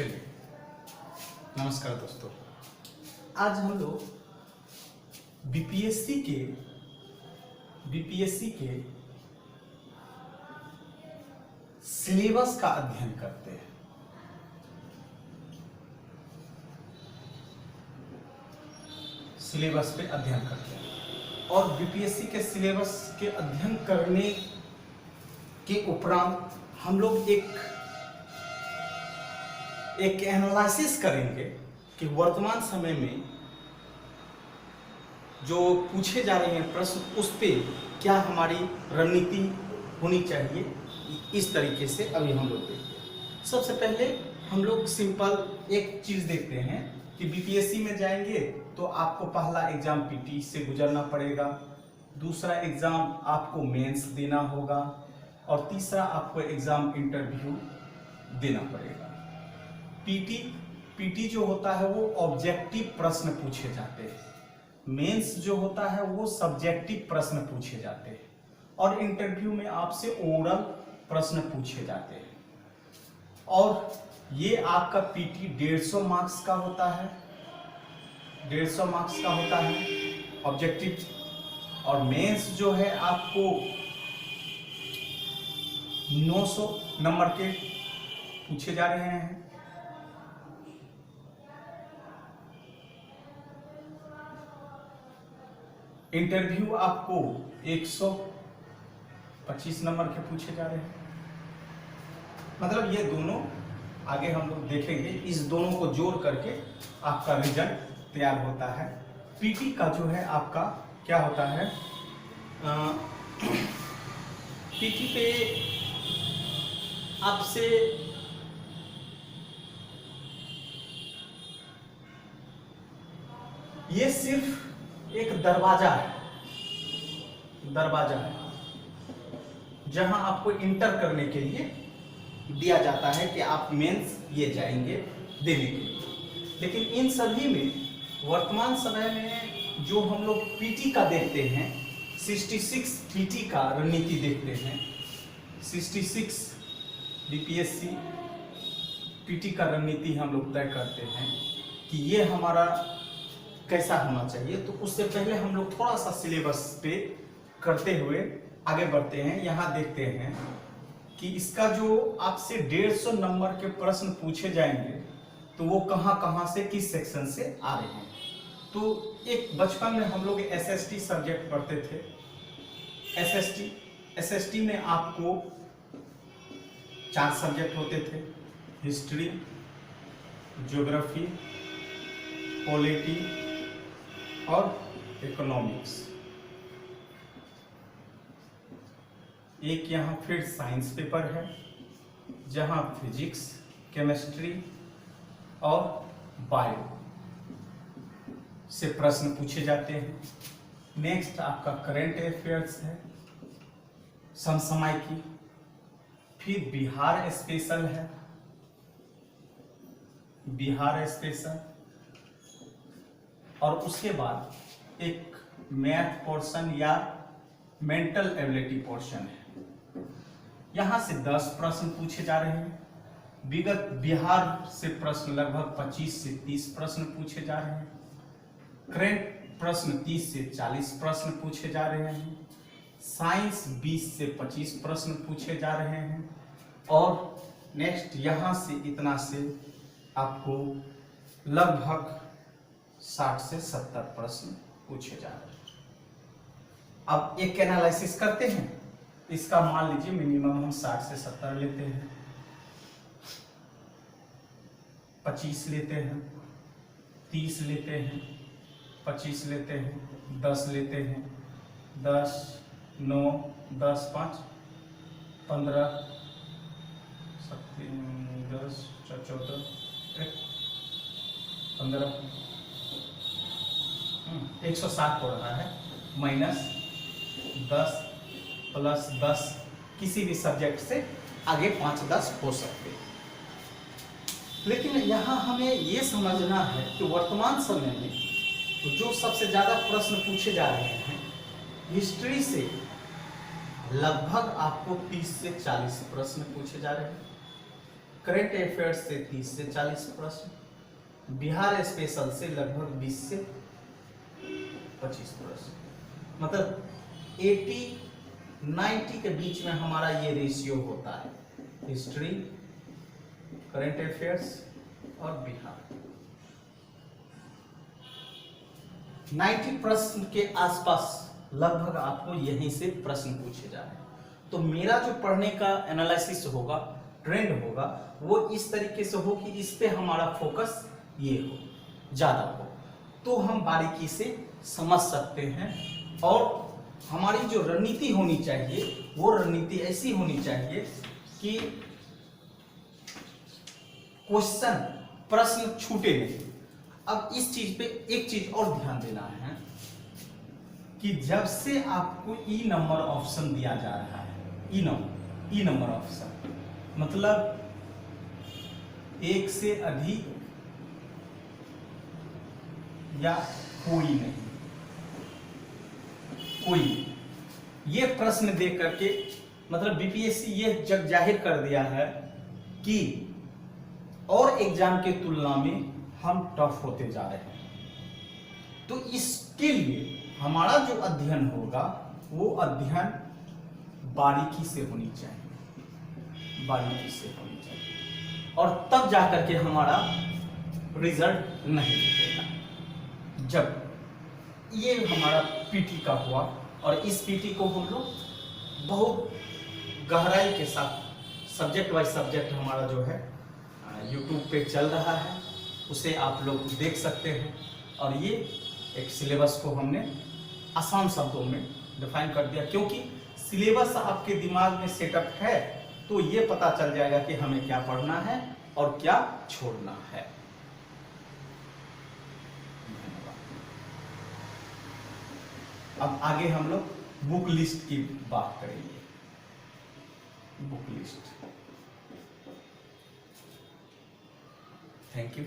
चलिए, नमस्कार दोस्तों। आज हम लोग बीपीएससी के सिलेबस का अध्ययन करते हैं। सिलेबस पे अध्ययन करते हैं और बीपीएससी के सिलेबस के अध्ययन करने के उपरांत हम लोग एक एनालिसिस करेंगे कि वर्तमान समय में जो पूछे जा रहे हैं प्रश्न, उस पे क्या हमारी रणनीति होनी चाहिए। इस तरीके से अभी हम लोग देखते हैं। सबसे पहले हम लोग सिंपल एक चीज देखते हैं कि बीपीएससी में जाएंगे तो आपको पहला एग्जाम पीटी से गुजरना पड़ेगा, दूसरा एग्जाम आपको मेंस देना होगा और तीसरा आपको एग्जाम इंटरव्यू देना पड़ेगा। पीटी जो होता है वो ऑब्जेक्टिव प्रश्न पूछे जाते हैं, मेंस जो होता है वो सब्जेक्टिव प्रश्न पूछे जाते हैं और इंटरव्यू में आपसे ओरल प्रश्न पूछे जाते हैं। और ये आपका पीटी 150 मार्क्स का होता है, 150 मार्क्स का होता है ऑब्जेक्टिव, और मेंस जो है आपको 900 नंबर के पूछे जा रहे हैं। इंटरव्यू आपको 125 नंबर के पूछे जा रहे हैं। मतलब ये दोनों आगे हम लोग देखेंगे, इस दोनों को जोड़ करके आपका रिजल्ट तैयार होता है। पीटी का जो है आपका क्या होता है, पीटी पे आपसे ये सिर्फ एक दरवाजा है जहां आपको इंटर करने के लिए दिया जाता है कि आप मेंस ये जाएंगे देने के लिए। लेकिन इन सभी में वर्तमान समय में जो हम लोग पीटी का देखते हैं, 66 पीटी का रणनीति देखते हैं, 66 बीपीएससी पीटी का रणनीति हम लोग तय करते हैं कि ये हमारा कैसा होना चाहिए। तो उससे पहले हम लोग थोड़ा सा सिलेबस पे करते हुए आगे बढ़ते हैं। यहाँ देखते हैं कि इसका जो आपसे 150 नंबर के प्रश्न पूछे जाएंगे तो वो कहाँ से किस सेक्शन से आ रहे हैं। तो एक बचपन में हम लोग एसएसटी सब्जेक्ट पढ़ते थे। एसएसटी में आपको 4 सब्जेक्ट होते थे, हिस्ट्री, ज्योग्राफी, पॉलिटी और इकोनॉमिक्स। एक यहाँ फिर साइंस पेपर है जहाँ फिजिक्स, केमिस्ट्री और बायो से प्रश्न पूछे जाते हैं। नेक्स्ट आपका करंट अफेयर्स है, समसामयिकी, फिर बिहार स्पेशल है, बिहार स्पेशल, और उसके बाद एक मैथ पोर्शन या मेंटल एबिलिटी पोर्शन है। यहां से 10 प्रश्न पूछे जा रहे हैं। विगत बिहार से प्रश्न लगभग 25 से 30 प्रश्न पूछे जा रहे हैं। करंट प्रश्न 30 से 40 प्रश्न पूछे जा रहे हैं। साइंस 20 से 25 प्रश्न पूछे जा रहे हैं। और नेक्स्ट यहां से इतना से आपको लगभग 60 से 70 प्रश्न पूछे जा रहे हैं। अब एक एनालिसिस करते हैं। इसका मान लीजिए मिनिमम हम 60 से 70 लेते हैं, 25 लेते हैं, 30 लेते हैं, 25 लेते हैं, 10 लेते हैं, 10, 9, 10, 5, 15, 10, 14, 15, 160 हो रहा है, माइनस 10 प्लस 10, किसी भी सब्जेक्ट से आगे 5-10 हो सकते हैं। लेकिन यहाँ हमें ये समझना है कि वर्तमान समय में तो जो सबसे ज़्यादा प्रश्न पूछे जा रहे हैं, हिस्ट्री से लगभग आपको 30 से 40 प्रश्न पूछे जा रहे हैं। करंट अफेयर्स से 30 से 40 प्रश्न, बिहार स्पेशल से लगभग 20 से 25 प्रश्न, मतलब 80-90 के बीच में हमारा ये रेशियो होता है। हिस्ट्री, करंट अफेयर्स और बिहार। 90 प्रश्न के आसपास लगभग आपको यहीं से प्रश्न पूछे जा रहे हैं। तो मेरा जो पढ़ने का एनालिसिस होगा, ट्रेंड होगा, वो इस तरीके से हो कि इस पे हमारा फोकस ये हो, ज्यादा हो, तो हम बारीकी से समझ सकते हैं। और हमारी जो रणनीति होनी चाहिए वो रणनीति ऐसी होनी चाहिए कि क्वेश्चन, प्रश्न छूटे नहीं। अब इस चीज पे एक चीज और ध्यान देना है कि जब से आपको ई नंबर ऑप्शन दिया जा रहा है, ई नंबर ऑप्शन मतलब एक से अधिक या कोई नहीं, कोई, ये प्रश्न दे करके मतलब बीपीएससी ये जग जाहिर कर दिया है कि और एग्जाम के तुलना में हम टफ होते जा रहे हैं। तो इसके लिए हमारा जो अध्ययन होगा वो अध्ययन बारीकी से होनी चाहिए, बारीकी से होनी चाहिए, और तब जाकर के हमारा रिजल्ट नहीं दिखेगा। जब ये हमारा पीटी का हुआ और इस पीटी को हम लोग बहुत गहराई के साथ सब्जेक्ट वाइज सब्जेक्ट हमारा जो है यूट्यूब पे चल रहा है, उसे आप लोग देख सकते हैं। और ये एक सिलेबस को हमने आसान शब्दों में डिफाइन कर दिया, क्योंकि सिलेबस आपके दिमाग में सेटअप है तो ये पता चल जाएगा कि हमें क्या पढ़ना है और क्या छोड़ना है। अब आगे हम लोग बुक लिस्ट की बात करेंगे। Book list. Thank you.